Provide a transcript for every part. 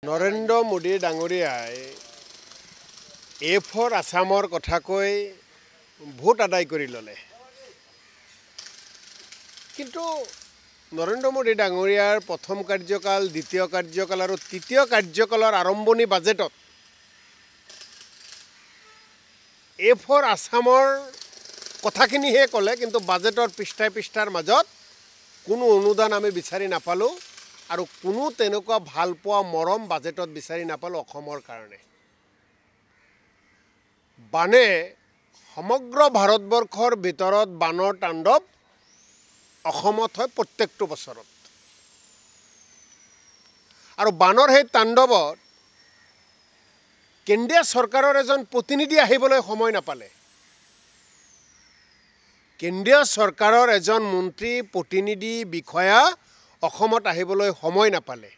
নৰেন্দ্ৰ মোদী ডাঙৰীয়াই A4 আসামৰ কথা কৈ ভোট আদায় কৰি ললে কিন্তু নৰেন্দ্ৰ মোদী ডাঙৰীয়াৰ প্ৰথম কাৰ্যকাল দ্বিতীয় কাৰ্যকাল আৰু তৃতীয় কাৰ্যকালৰ আৰম্ভণি বাজেটত A4 আসামৰ কথাখিনিহে ক'লে কিন্তু বাজেটৰ পৃষ্ঠাৰ মাজত কোনো অনুদান আমি বিচাৰি নাপালো আৰু কোনো তেনেকুৱা ভালপোৱা মৰম বাজেটত বিচাৰি নাপালো অসমৰ কাৰণে বানে সমগ্ৰ ভাৰতবৰ্ষৰ ভিতৰত বানৰ তাণ্ডৱ অসমত হয় প্ৰত্যেকটো বছৰত আৰু বানৰ সেই তাণ্ডৱত কেন্দ্ৰীয় চৰকাৰৰ এজন প্ৰতিনিধি আহিবলৈ সময় নাপালে কেন্দ্ৰীয় চৰকাৰৰ এজন মন্ত্ৰী প্ৰতিনিধি বিষয়া অসমত আহিবলৈ সময় নাপালে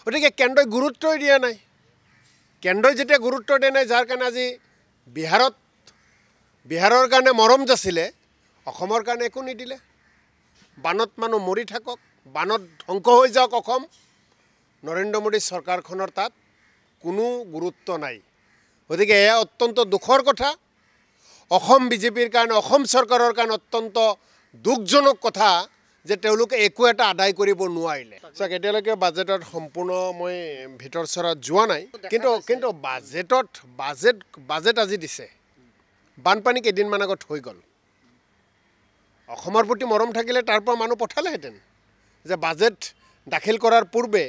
গতিকে কেন্দ্ৰই গুৰুত্বই দিয়া নাই কেন্দ্ৰই যেতিয়া গুৰুত্ব দিয়া নাই যাৰ কাৰণে আজি বিহাৰৰ কাৰণে মৰম যাছিলে অসমৰ কাৰণে একো নিদিলে বানত মানুহ মৰি থাকক বানত ধ্বংস হৈ যাওক অসম নৰেন্দ্ৰ মোদী চৰকাৰখনৰ তাত কোনো গুৰুত্ব নাই গতিকে এয়া অত্যন্ত দুখৰ কথা অসম বিজেপিৰ কাৰণে অসম চৰকাৰৰ কাৰণে অত্যন্ত দুখজনক কথা যে তেওঁলোকে একো এটা আদায় কৰিব নোৱাৰিলে চাওক এতিয়ালৈকে বাজেটত সম্পূৰ্ণ মই ভিতৰ চৰাত যোৱা নাই কিন্তু বাজেট আজি দিছে বানপানী কেইদিনমান আগত হৈ গ'ল অসমৰ প্ৰতি মৰম থাকিলে তাৰ পৰা মানুহ পঠালেহেঁতেন যে বাজেট দাখিল কৰাৰ পূৰ্বে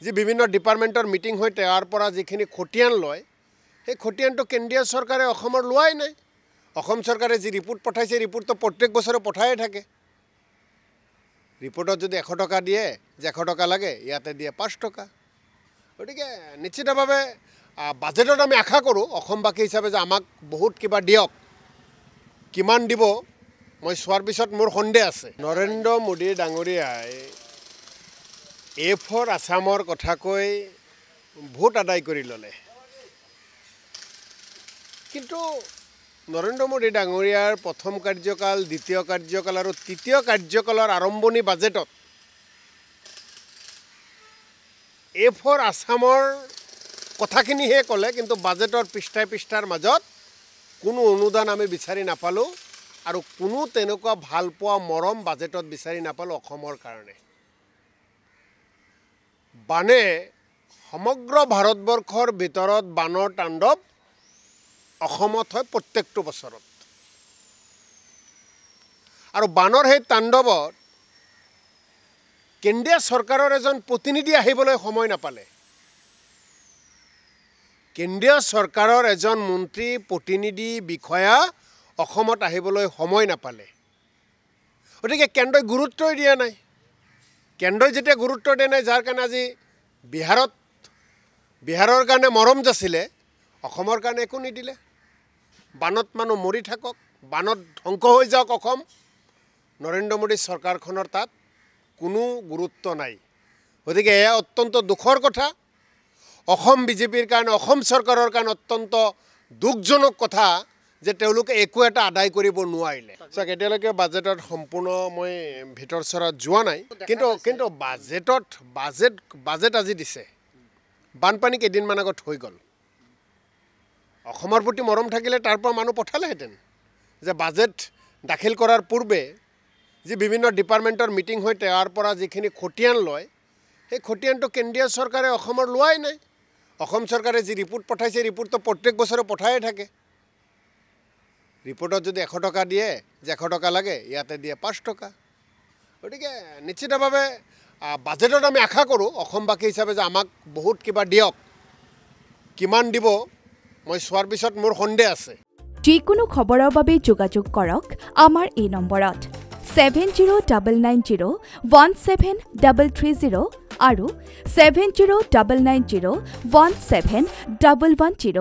যি বিভিন্ন ডিপাৰ্টমেণ্টৰ মিটিং হয় তাৰ পৰা যিখিনি খতিয়ান লয় সেই খতিয়ানটো কেন্দ্ৰীয় চৰকাৰে অসমৰ লোৱাই নাই অসম চৰকাৰে যি ৰিপৰ্ট পঠাইছে ৰিপৰ্টটো প্ৰত্যেক বছৰে পঠায়ে থাকে ৰিপৰ্টত যদি 100 টকা দিয়ে যে 100 টকা লাগে ইয়াতে দিয়ে 5 টকা গতিকে নিশ্চিতভাৱে বাজেটত আমি আশা কৰোঁ অসমবাসী হিচাপে যে আমাক বহুত কিবা দিয়ক কিমান দিব মই চোৱাৰ পিছত মোৰ সন্দেহ আছে নৰেন্দ্ৰ মোদী ডাঙৰীয়াই A4 আসামৰ কথা কৈ ভোট আদায় কৰি ললে কিন্তু নৰেন্দ্ৰ মোদী ডাঙৰীয়াৰ প্ৰথম কাৰ্যকাল দ্বিতীয় কাৰ্যকাল আৰু তৃতীয় কাৰ্যকালৰ আৰম্ভণি বাজেটত A4 আসামৰ কথাখিনিহে ক'লে কিন্তু বাজেটৰ পৃষ্ঠাৰ মাজত কোনো অনুদান আমি বিচাৰি নাপালো আৰু কোনো তেনেকুৱা ভালপোৱা মৰম বাজেটত বিচাৰি নাপালো অসমৰ কাৰণে বানে সমগ্ৰ ভাৰতবৰ্ষৰ ভিতৰত বানৰ তাণ্ডৱ অসমত হয় প্ৰত্যেকটো বছৰত আৰু বানৰ সেই তাণ্ডৱত কেন্দ্ৰীয় চৰকাৰৰ এজন প্ৰতিনিধি আহিবলৈ সময় নাপালে কেন্দ্ৰীয় চৰকাৰৰ এজন মন্ত্ৰী প্ৰতিনিধি বিষয়া অসমত আহিবলৈ সময় নাপালে গতিকে কেন্দ্ৰই গুৰুত্বই দিয়া নাই কেন্দ্ৰই যেতিয়া গুৰুত্ব দিয়া নাই যাৰ কাৰণে আজি বিহাৰৰ কাৰণে মৰম যাছিলে অসমৰ কাৰণে একো নিদিলে বানত মানুহ মৰি থাকক বানত ধ্বংস হৈ যাওক অসম নৰেন্দ্ৰ মোদী চৰকাৰখনৰ তাত কোনো গুৰুত্ব নাই গতিকে এয়া অত্যন্ত দুখৰ কথা অসম বিজেপিৰ কাৰণে অসম চৰকাৰৰ কাৰণে অত্যন্ত দুখজনক কথা যে তেওঁলোকে একো এটা আদায় কৰিব নোৱাৰিলে চাওক এতিয়ালৈকে বাজেটত সম্পূৰ্ণ মই ভিতৰ চৰাত যোৱা নাই কিন্তু বাজেট আজি দিছে বানপানী কেইদিনমান আগত হৈ গ'ল অসমৰ প্ৰতি মৰম থাকিলে তাৰ পৰা মানুহ পঠালেহেঁতেন যে বাজেট দাখিল কৰাৰ পূৰ্বে যি বিভিন্ন ডিপাৰ্টমেণ্টৰ মিটিং হয় তাৰ পৰা যিখিনি খতিয়ান লয় সেই খতিয়ানটো কেন্দ্ৰীয় চৰকাৰে অসমৰ লোৱাই নাই অসম চৰকাৰে যি ৰিপৰ্ট পঠাইছে ৰিপৰ্টটো প্ৰত্যেক বছৰে পঠায়ে থাকে ৰিপৰ্টত যদি 100 টকা দিয়ে যে 100 টকা লাগে ইয়াতে দিয়ে 5 টকা গতিকে নিশ্চিতভাৱে বাজেটত আমি আশা কৰোঁ অসমবাসী হিচাপে যে আমাক বহুত কিবা দিয়ক কিমান দিব মই চোৱাৰ পিছত মোৰ সন্দেহ আছে যিকোনো খবৰৰ বাবে যোগাযোগ কৰক আমাৰ এই নম্বৰত 7099017330 আৰু 7099017110